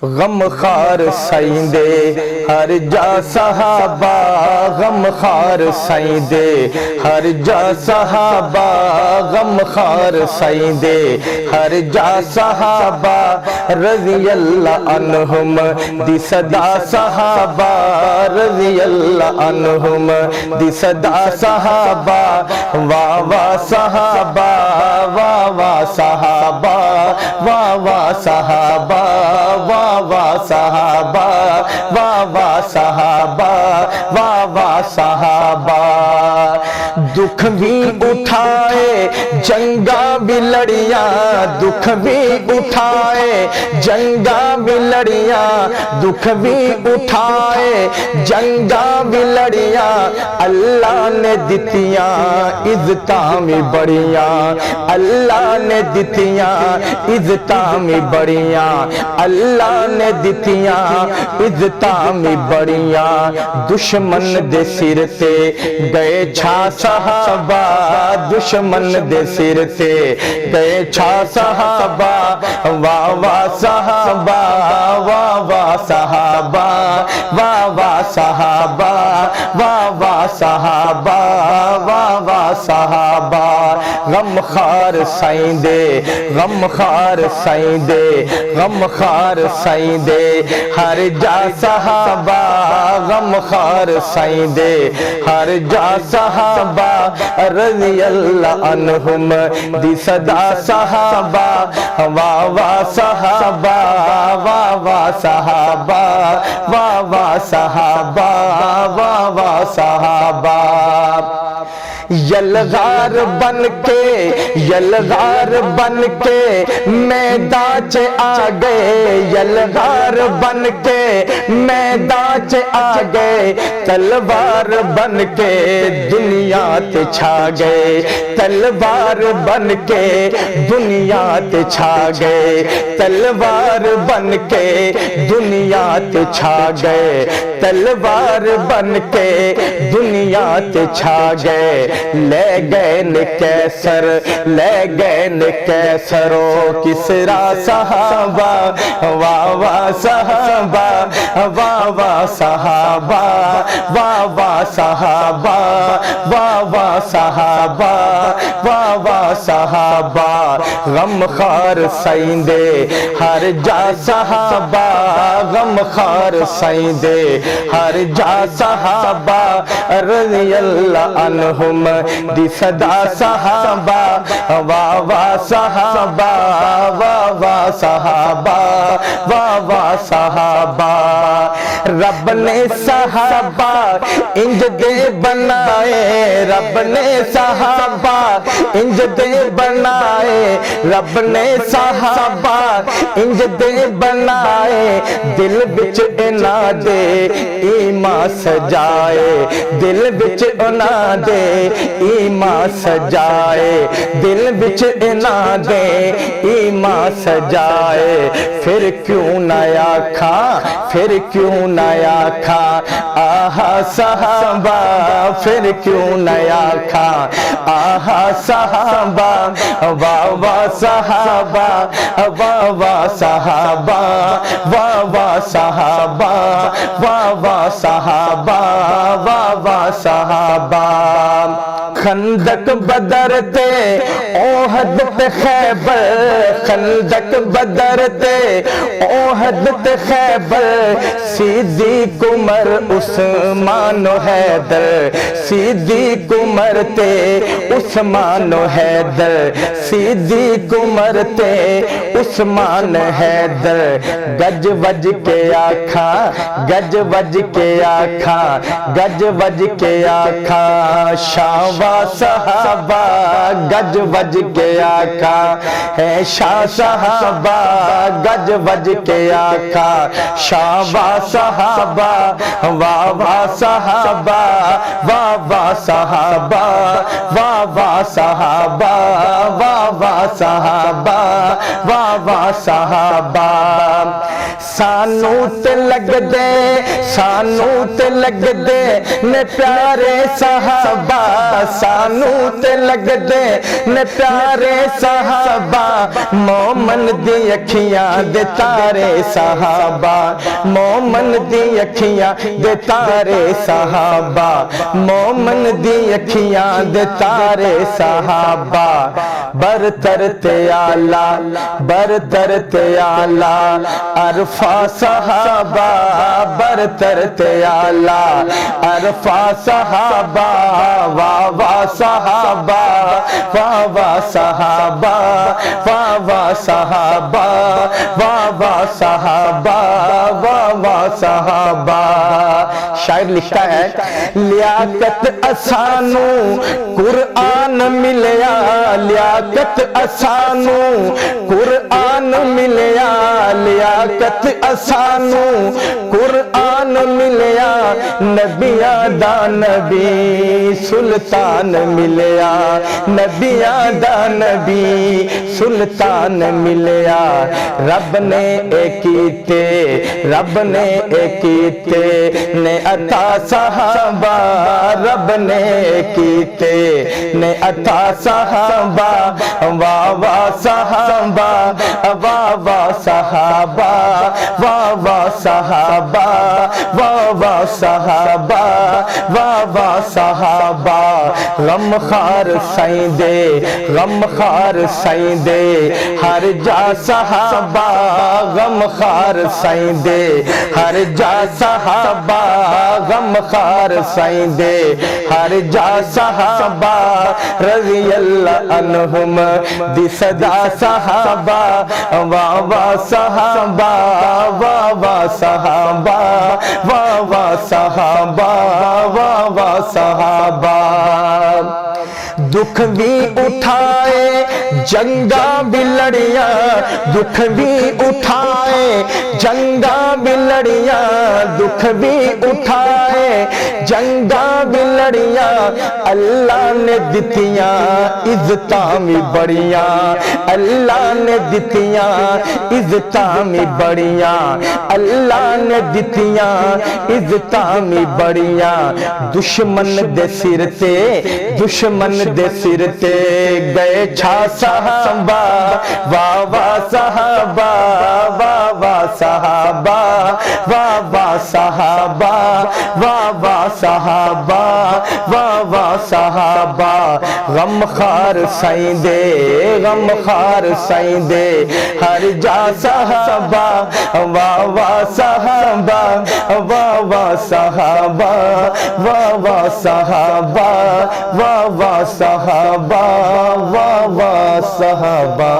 غم خار سائیں دے ہر جا صحابہ، غم خار سائیں دے ہر جا صحابہ، غم خار سائیں دے ہر جا صحابہ، رضی اللہ عنہم دی صدا صحابہ، رضی اللہ عنہم دی صدا صحابہ، واہ واہ صحابہ، واہ واہ صحابہ، واہ واہ صحابہ، واہ واہ صحابہ، واہ واہ صحابہ، واہ واہ صحابہ۔ دکھ بھی اٹھائے جنگاں بھی لڑیاں، دکھ بھی اٹھائے جنگاں بھی لڑیاں، دکھ بھی اٹھائے جنگاں بھی لڑیاں، اللہ نے دتیاں عزتاں میں بڑیاں، اللہ نے دتیاں عزتاں میں بڑیاں، اللہ نے دتیاں عزتاں میں بڑیاں، دشمن دے سر تے گئے چھا صحابہ، دشمن دے سر تے گئے چھا صحابہ، واہ واہ صحابہ، واہ واہ صحابہ، واہ واہ صحابہ، واہ واہ صحابہ، واہ واہ صحابہ۔ غم خار سائیں دے، غم خار سائیں دے، غم خار سائیں دے ہر جا صحابہ، غم خار سائیں دے ہر جا صحابہ، رضی اللہ عنہم دی صدا صحابہ، واہ واہ صحابہ، واہ واہ صحابہ، واہ واہ صحابہ، واہ واہ صحابہ۔ یلغار بن کے، یلغار بن کے میدان چ آ گئے، یلغار بن کے میدان چ آ گئے، تلوار بن کے دنیا تے چھا گئے، تلوار بن کے دنیا تے چھا گئے، تلوار بن کے دنیا تے چھا گئے، تلوار بن کے دنیا تے چھا گئے، لے گئے ن کیسر، لے گئے ن کیسرو کسرا صحابہ، واہ واہ صحابہ، واہ واہ صحابہ، واہ واہ صحابہ، واہ واہ صحابہ، واہ واہ صحابہ۔ غم خار سائیں دے ہر جا صحابہ، غم خار سائیں دے ہر جا صحابہ، رضی اللہ عنہم دی صدا صحابہ، واہ واہ صحابہ، واہ واہ صحابہ، واہ واہ صحابہ۔ رب نے صحابہ انج دے بنائے، رب نے صحابہ انج دے بنائے، رب نے صحابہ انج دے بنائے، دل بچ انا دے ایمان سجائے، دل بچ انا دے ایمان سجائے، دل بچ انا دے ایمان سجائے، پھر کیوں نہ آکھاں، پھر کیوں نہ آکھاں آہا صحابہ، پھر کیوں نہ آکھاں آہا صحابہ، واہ واہ صحابہ، واہ واہ صحابہ، واہ واہ صحابہ، واہ واہ صحابہ، واہ واہ صحابہ۔ خندق بدر تے اوہد تے خیبر، خندق بدر تے اوہد تے خیبر، صدیق عمر عثمان و حیدر، صدیق عمر تے عثمان و حیدر، صدیق عمر تے عثمان حیدر، گج وج کے آکھاں، گج وج کے آکھاں، گج وج کے آکھاں شاہ صحابہ، گج وج کے آکھاں ہے شاہ صحابہ، گج وج کے آکھاں شاہ صحابہ، واہ واہ صحابہ، واہ واہ صحابہ، واہ واہ صحابہ، واہ واہ صحابہ، واہ واہ صحابہ۔ سانو تے لگ دے، سانو تے لگ دے نے پیارے صحابہ، سانو تے لگ دے نے پیارے صحابہ مومن دی اکھیاں دے تارے صحابہ مومن دی اکھیاں دے تارے صحابہ مومن دی اکھیاں دے تارے صحابہ برتر تے آلہ برتر تے آلہ عرفہ صحابہ برتر تے آلہ عرفہ صحابہ واہ واہ صحابہ واہ واہ صحابہ واہ واہ صحابہ واہ واہ صحابہ واہ واہ صحابہ شاعر لکھتا ہے لیاقت اسانو قرآن ملیا لیاقت اسانو قرآن ملیا لیاقت اسانو قرآن ملیا نبیاں دا نبی سلطان ملیا نبیاں دا نبی سلطان ملیا رب نے کیتے رب نے کیتے نے عطا صحابہ رب نے کیتے نے عطا صحابہ واہ واہ صحابہ واہ واہ صحابہ واہ واہ صحابہ واہ واہ صحابہ واہ واہ صحابہ غم خار سائیں دے غم خار سائیں دے ہر جا صحابہ غم خار سائیں دے ہر جا صحابہ غم خار سائیں دے ہر جا صحابہ رضی اللہ عنہم دی صدا صحابہ واہ واہ صحابہ واہ واہ صحابہ واہ واہ صحابہ واہ واہ صحابہ دکھ بھی اٹھائے جنگاں بھی لڑیاں دکھ بھی اٹھائے جنگاں بھی لڑیاں دکھ بھی اٹھائے جنگاں بھی لڑیاں اللہ نے دتیاں عزتاں بھی بڑیاں اللہ نے دتیاں عزتاں بھی بڑیاں اللہ نے دتیاں عزتاں بھی بڑیاں دشمن دے سر تے دشمن دے سر تے گئے چھا صحابہ واہ واہ صحابہ واہ واہ صحابہ واہ واہ صحابہ واہ واہ صحابہ واہ واہ صحابہ غم خار سائیں دے غم خار سائیں دے ہر جا صحابہ واہ واہ صحابہ واہ واہ صحابہ واہ واہ صحابہ واہ واہ صحابہ واہ واہ صحابہ